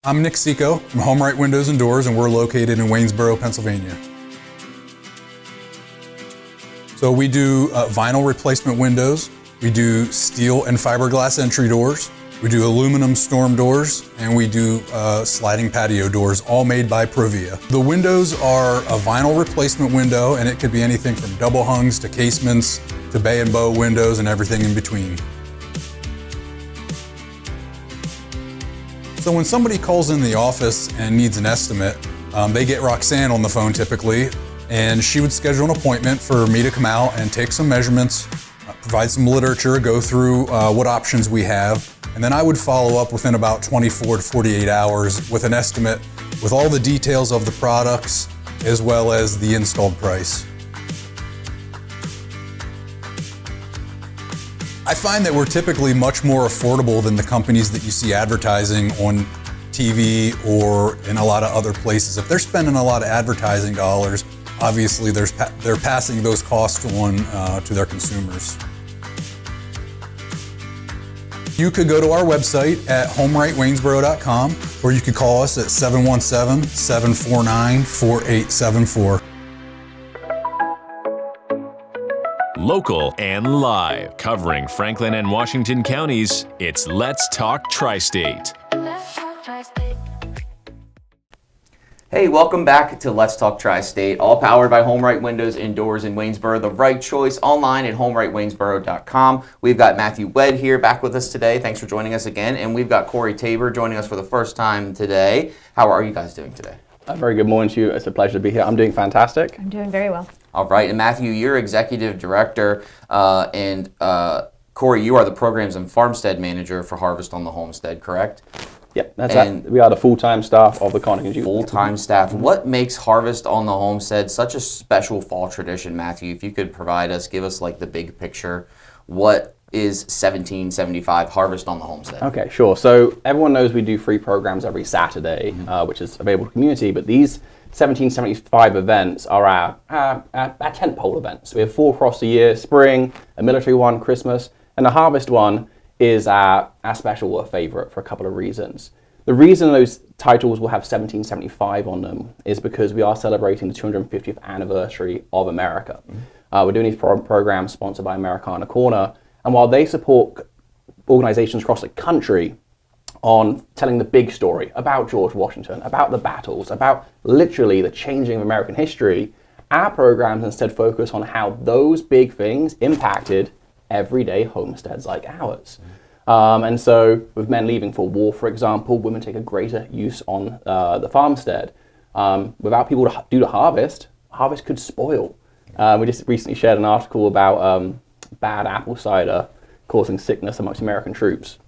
I'm Nick Seco from HomeRight Windows and Doors, and we're located in Waynesboro, Pennsylvania. So we do vinyl replacement windows, we do steel and fiberglass entry doors, we do aluminum storm doors, and we do sliding patio doors, all made by Provia. The windows are a vinyl replacement window, and it could be anything from double hungs to casements to bay and bow windows and everything in between. So when somebody calls in the office and needs an estimate, they get Roxanne on the phone typically, and she would schedule an appointment for me to come out and take some measurements, provide some literature, go through what options we have, and then I would follow up within about 24 to 48 hours with an estimate with all the details of the products as well as the installed price. I find that we're typically much more affordable than the companies that you see advertising on TV or in a lot of other places. If they're spending a lot of advertising dollars, obviously they're passing those costs on to their consumers. You could go to our website at homerightwaynesboro.com, or you could call us at 717-749-4874. Local and live, covering Franklin and Washington counties, it's Let's Talk TriState. Hey, welcome back to Let's Talk TriState, all powered by HomeRight Windows and Doors in Waynesboro, the right choice, online at homerightwaynesboro.com. We've got Matthew Wedd here back with us today. Thanks for joining us again. And we've got Kori Taber joining us for the first time today. How are you guys doing today? Very good morning to you. It's a pleasure to be here. I'm doing fantastic. I'm doing very well. All right. And Matthew, you're executive director, and Kori, you are the programs and farmstead manager for Harvest on the Homestead, correct? Yeah, that's it. We are the full-time staff of the Conococheague. Full-time staff. What makes Harvest on the Homestead such a special fall tradition, Matthew? If you could give us like the big picture. What is 1775 Harvest on the Homestead? Okay, sure. So everyone knows we do free programs every Saturday, which is available to the community, but these 1775 events are our tentpole events. We have 4 across the year: spring, a military one, Christmas, and the Harvest one is our special or favorite for a couple of reasons. The reason those titles will have 1775 on them is because we are celebrating the 250th anniversary of America. We're doing these programs sponsored by Americana Corner, and while they support organizations across the country on telling the big story about George Washington, about the battles, about literally the changing of American history, our programs instead focus on how those big things impacted everyday homesteads like ours. And so with men leaving for war, for example, women take a greater use on the farmstead. Without people to do the harvest could spoil. We just recently shared an article about bad apple cider causing sickness amongst American troops.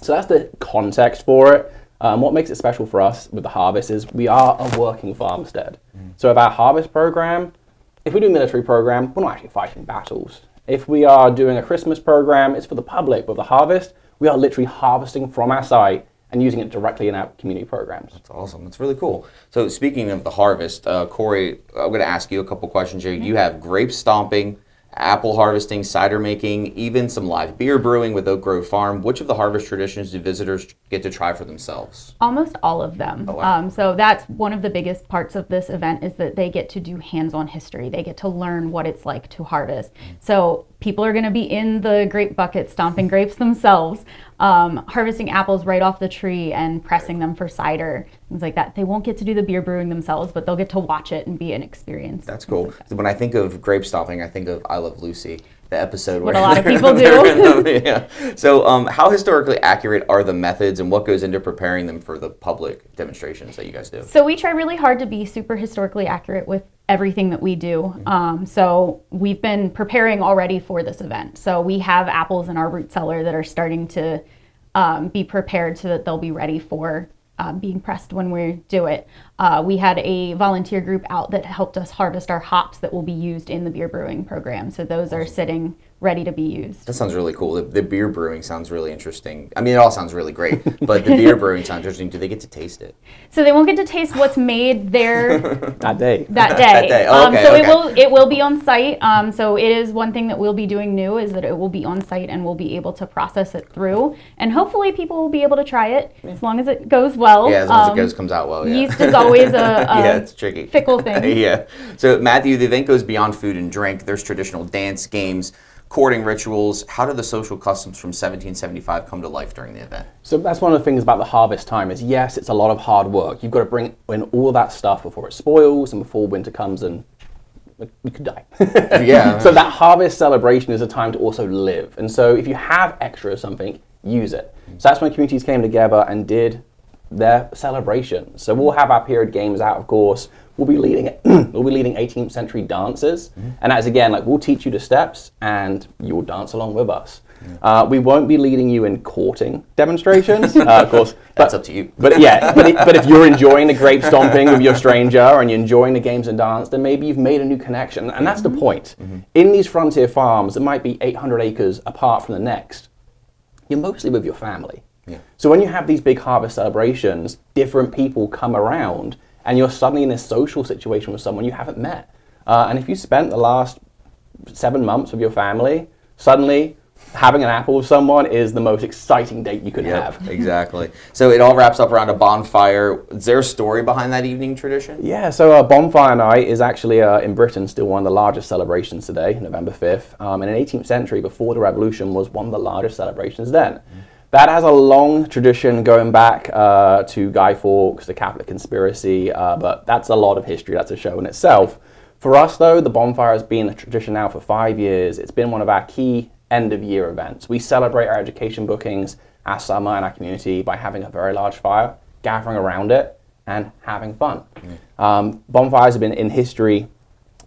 So that's the context for it. What makes it special for us with the harvest is we are a working farmstead. So with our harvest program, if we do a military program, we're not actually fighting battles. If we are doing a Christmas program, it's for the public. With the harvest, we are literally harvesting from our site and using it directly in our community programs. That's awesome. That's really cool. So speaking of the harvest, Kori, I'm going to ask you a couple questions here. You have grape stomping, apple harvesting, cider making, even some live beer brewing with Oak Grove Farm. Which of the harvest traditions do visitors get to try for themselves? Almost all of them. Oh, wow. So that's one of the biggest parts of this event is that they get to do hands-on history. They get to learn what it's like to harvest. So people are going to be in the grape bucket stomping grapes themselves, harvesting apples right off the tree and pressing them for cider, things like that. They won't get to do the beer brewing themselves, but they'll get to watch it and be an experience. That's cool. Like that. When I think of grape stomping, I think of I Love Lucy, the episode what where a lot of people do. Yeah. So how historically accurate are the methods and what goes into preparing them for the public demonstrations that you guys do? So we try really hard to be super historically accurate with everything that we do. So we've been preparing already for this event. So we have apples in our root cellar that are starting to be prepared so that they'll be ready for being pressed when we do it. We had a volunteer group out that helped us harvest our hops that will be used in the beer brewing program. So those are sitting ready to be used. That sounds really cool. The beer brewing sounds really interesting. I mean, it all sounds really great, but the beer brewing sounds interesting. Do they get to taste it? So they won't get to taste what's made there that day. That day. Oh, okay, so okay. it will be on site. So it is one thing that we'll be doing new is that it will be on site and we'll be able to process it through. And hopefully people will be able to try it as long as it goes well. Yeah, as long as it comes out well. Yeah. Yeast is always a it's tricky. fickle thing. Yeah. So Matthew, the event goes beyond food and drink. There's traditional dance, games, courting rituals. How do the social customs from 1775 come to life during the event? So that's one of the things about the harvest time is, yes, it's a lot of hard work. You've got to bring in all of that stuff before it spoils and before winter comes and we could die. Yeah. So that harvest celebration is a time to also live. And so if you have extra of something, use it. So that's when communities came together and did their celebration. So we'll have our period games out, of course. We'll be leading 18th century dances. And that's, again, like, we'll teach you the steps and you will dance along with us. We won't be leading you in courting demonstrations, of course. That's up to you. But yeah, but if you're enjoying the grape stomping with your stranger and you're enjoying the games and dance, then maybe you've made a new connection. And that's the point. In these frontier farms, it might be 800 acres apart from the next. You're mostly with your family. So when you have these big harvest celebrations, different people come around and you're suddenly in this social situation with someone you haven't met. And if you spent the last 7 months with your family, suddenly having an apple with someone is the most exciting date you could have. Exactly. So it all wraps up around a bonfire. Is there a story behind that evening tradition? Yeah, so Bonfire Night is actually in Britain still one of the largest celebrations today, November 5th. And in the 18th century, before the Revolution, was one of the largest celebrations then. That has a long tradition going back to Guy Fawkes, the Catholic conspiracy, but that's a lot of history. That's a show in itself. For us, though, the bonfire has been a tradition now for 5 years. It's been one of our key end-of-year events. We celebrate our education bookings, our summer, and our community by having a very large fire, gathering around it, and having fun. Bonfires have been in history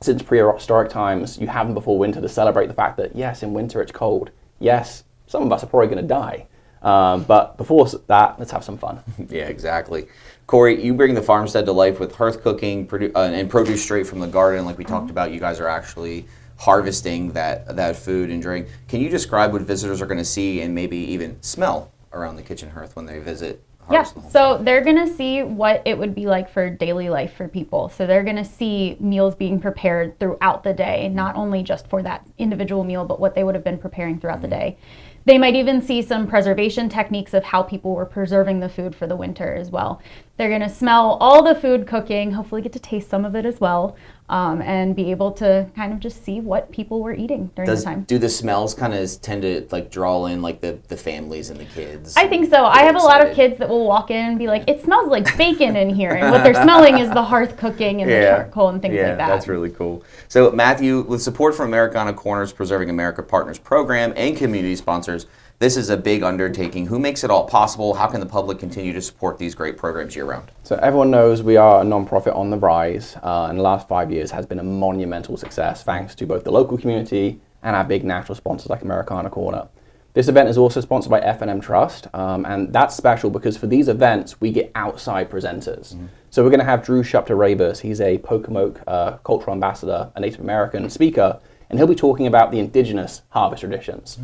since prehistoric times. You have them before winter to celebrate the fact that, yes, in winter it's cold. Yes, some of us are probably going to die. But before that, let's have some fun. Yeah, exactly. Kori, you bring the farmstead to life with hearth cooking and produce straight from the garden. Like we talked about, you guys are actually harvesting that food and drink. Can you describe what visitors are going to see and maybe even smell around the kitchen hearth when they visit? Yeah, so they're going to see what it would be like for daily life for people. So they're going to see meals being prepared throughout the day, not only just for that individual meal, but what they would have been preparing throughout the day. They might even see some preservation techniques of how people were preserving the food for the winter as well. They're going to smell all the food cooking, hopefully get to taste some of it as well, and be able to kind of just see what people were eating during the time. Do the smells kind of tend to like draw in like the families and the kids? I think so. I have a lot of kids that will walk in and be like, it smells like bacon in here. And what they're smelling is the hearth cooking and the charcoal and things like that. Yeah, that's really cool. So Matthew, with support from Americana Corners, Preserving America Partners Program, and community sponsors, this is a big undertaking. Who makes it all possible? How can the public continue to support these great programs year-round? So everyone knows we are a non-profit on the rise, and the last 5 years has been a monumental success thanks to both the local community and our big national sponsors like Americana Corner. This event is also sponsored by F&M Trust, and that's special because for these events, we get outside presenters. So we're going to have Drew Shupter-Rabus. He's a Pocomoke cultural ambassador, a Native American speaker, and he'll be talking about the indigenous harvest traditions.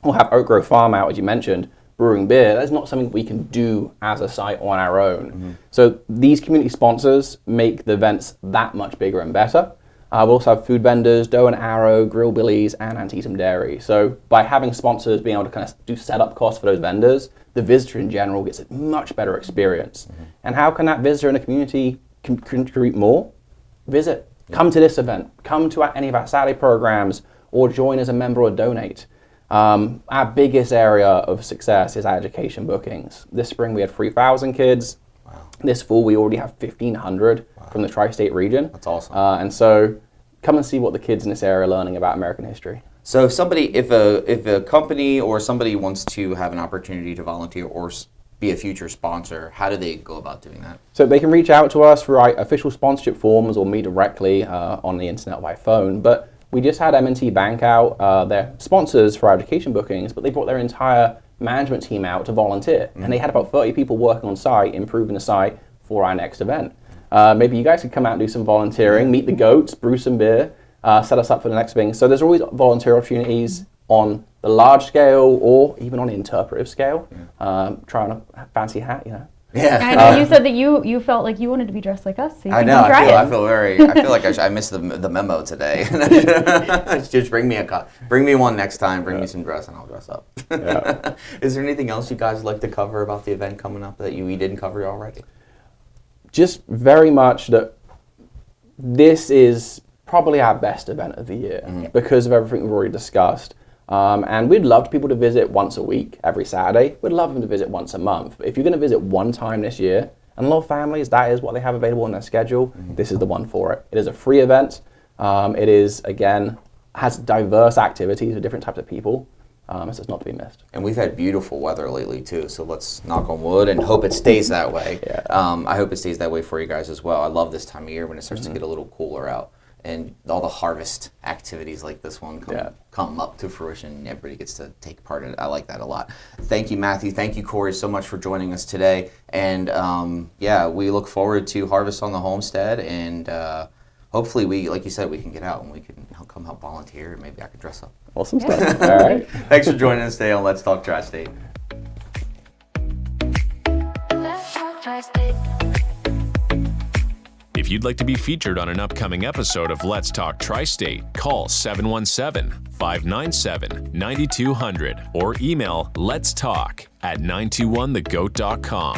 We'll have Oak Grove Farm out, as you mentioned, brewing beer. That's not something we can do as a site on our own. So these community sponsors make the events that much bigger and better. We'll also have food vendors, Doe and Arrow, Grill Billy's, and Antietam Dairy. So by having sponsors being able to kind of do setup costs for those vendors, the visitor in general gets a much better experience. And how can that visitor in the community contribute more? Visit. Come to this event. Come to any of our Saturday programs, or join as a member or donate. Our biggest area of success is our education bookings. This spring we had 3,000 kids. This fall we already have 1,500 from the TriState region. That's awesome. And so come and see what the kids in this area are learning about American history. So if a company or somebody wants to have an opportunity to volunteer or be a future sponsor, how do they go about doing that? So they can reach out to us through our official sponsorship forms or me directly on the internet by phone. But we just had M&T Bank out, they're sponsors for our education bookings, but they brought their entire management team out to volunteer. And they had about 30 people working on site, improving the site for our next event. Maybe you guys could come out and do some volunteering, meet the goats, brew some beer, set us up for the next thing. So there's always volunteer opportunities on the large scale or even on interpretive scale. Try on a fancy hat, you know. Yeah. I know you said that you felt like you wanted to be dressed like us, so you I can know. come try I it. feel like I missed the memo today. Just bring me bring me one next time. Bring me some dress, and I'll dress up. Yeah. Is there anything else you guys would like to cover about the event coming up that we didn't cover already? Just very much that this is probably our best event of the year because of everything we've already discussed. And we'd love people to visit once a week, every Saturday. We'd love them to visit once a month. But if you're going to visit one time this year, and a lot of families, that is what they have available in their schedule, this is the one for it. It is a free event. It is, again, has diverse activities with different types of people. So it's not to be missed. And we've had beautiful weather lately too, so let's knock on wood and hope it stays that way. I hope it stays that way for you guys as well. I love this time of year when it starts to get a little cooler out. And all the harvest activities like this one come up to fruition. Everybody gets to take part in it. I like that a lot. Thank you, Matthew. Thank you, Kori, so much for joining us today. And we look forward to Harvest on the Homestead. And hopefully, like you said, we can get out and we can come help volunteer. And maybe I could dress up. Awesome stuff. All right. Thanks for joining us today on Let's Talk TriState. Let's talk TriState. If you'd like to be featured on an upcoming episode of Let's Talk TriState, call 717-597-9200 or email letstalk@921thegoat.com.